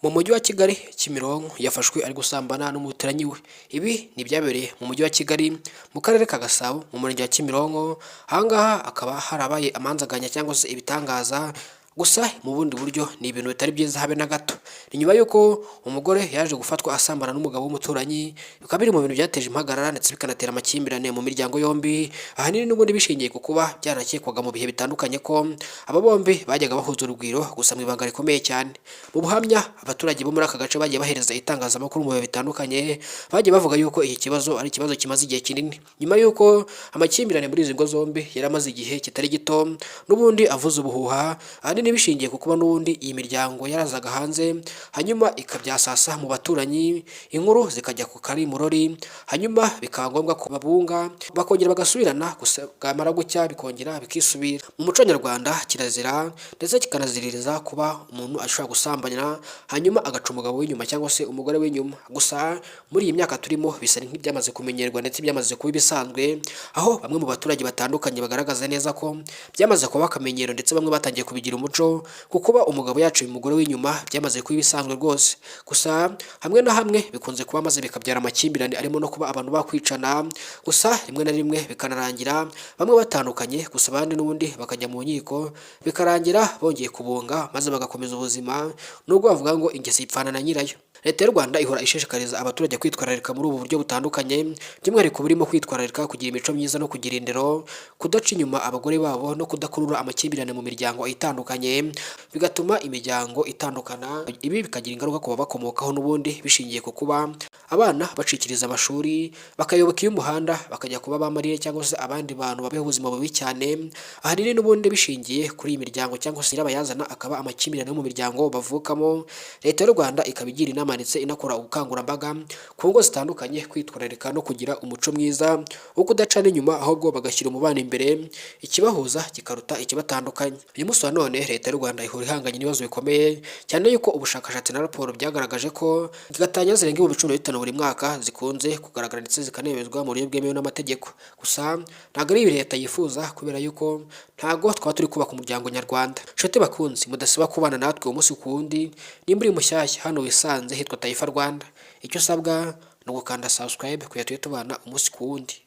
Mu mujyi wa Kigali Kimironko yafashwe ari gusambana n'umuturanyi we. Ibi ni ibyabereye mu mujyi wa Kigali mu karere ka Gasabo mu murenge wa Kimironko. Aha ngaha hakaba harabaye amanzaganya cyangwa se ibitangaza, gusa mu bundi buryo ni ibintu bitari byiza habe na gato. Ni nyuma y'uko umugore yaje gufatwa asambana n'umugabo w'umuturanyi, bikaba biri mu bintu byateje impagarara ndetse bikanatera amakimbirane mu miryango yombi, ahanini n'ubundi bishingiye ku kuba byarakekwaga mu bihe bitandukanye ko aba bombi bajyaga bahuza urugwiro, gusa mu ibanga rikomeye cyane. Mu buhamya abaturage bo muri aka gace bagiye bahereza itangazamakuru mu bihe bitandukanye, bagiye bavuga yuko iki kibazo ari ikibazo kimaze igihe kinini, nyuma y'uko amakimbirane muri izi ngo zombi yari amaze igihe kitari gito, n'ubundi avuza ubuhuha, ahanini bishingiye ku kuba n'ubundi iyi miryango yarazaga hanze, hanyuma ikabyasasa mu baturanyi, inkuru zikajya ku kari murori, hanyuma bikaba ngombwa ko babunga bakongera bagasubirana, gusa bwamara gucya bikongera bikisubira. Mu muco nyarwanda kirazira ndetse kikanaziririza kuba umuntu ashobora gusambanya hanyuma agaca umugabo w'inyuma cyangwa se umugore w'inyuma. Gusa muri iyi myaka turimo bisa nk'ibyamaze kumenyerwa ndetse byamaze kuba ibisanzwe, aho bamwe mu baturage batandukanye bagaragaza neza ko byamaze kuba akamenyero ndetse bamwe batangiye kubigira umuco, kuko kuba umugabo yaciye umugore w'inyuma byamaze kuba ibisanzwe rwose. Gusa hamwe na hamwe bikunze kuba maze bikabyara amakimbirane arimo no kuba abantu bakwicana, gusa rimwe na rimwe bikanarangira bamwe batandukanye, gusa abandi n'ubundi bakajya mu nkiko bikarangira bongeye kubunga maze bagakomeza ubuzima, nubwo bavuga ngo ingeso ipfana na nyirayo. Leta y'u Rwanda ihora ishishikariza abaturage kwitwararika muri ubu buryo butandukanye, by'umwihariko burimo kwitwararika kugira imico myiza no kugira indero, kudaca inyuma abagore babo no kudakurura amakimbirane mu miryango itandukanye, bigatuma imiryango itandukana. Ibi bikagira ingaruka ku babakomokaho n'ubundi bishingiye ku kuba abana bacikiriza amashuri, bakayoboka iy'umuhanda bakajya kuba bamarire cyangwa se abandi bantu babeho ubuzima bubi cyane, ahanini n'ubundi bishingiye kuri iyi miryango cyangwa se nyirabayazana akaba amakimbirane yo mu miryango bavukamo. Leta y'u Rwanda ikaba igira inama ndetse inakora ubukangurambaga ku ngo zitandukanye kwitwararika no kugira umuco mwiza wo kudacana inyuma, ahubwo bagashyira umubano imbere, ikibahuza kikaruta ikibatandukanya. Uyu munsi wa none Leta y'u Rwanda ihora ihanganye n'ibibazo bikomeye cyane, yuko ubushakashatsi na raporo byagaragaje ko gatanya zirenga 15 buri mwaka zikunze kugaragara ndetse zikanemezwa mu buryo bwemewe n'amategeko. Gusa ntabwo ari ibi Leta yifuza, kubera yuko ntabwo twaba turi kubaka umuryango nyarwanda. Nshuti bakunzi, mudasiba kubana natwe umunsi ku wundi. Nimba uri mushyashya hano wisanze hitwa Taifa Rwanda, icyo usabwa ni ugukanda subscribe kugira tujye tubana umunsi ku wundi.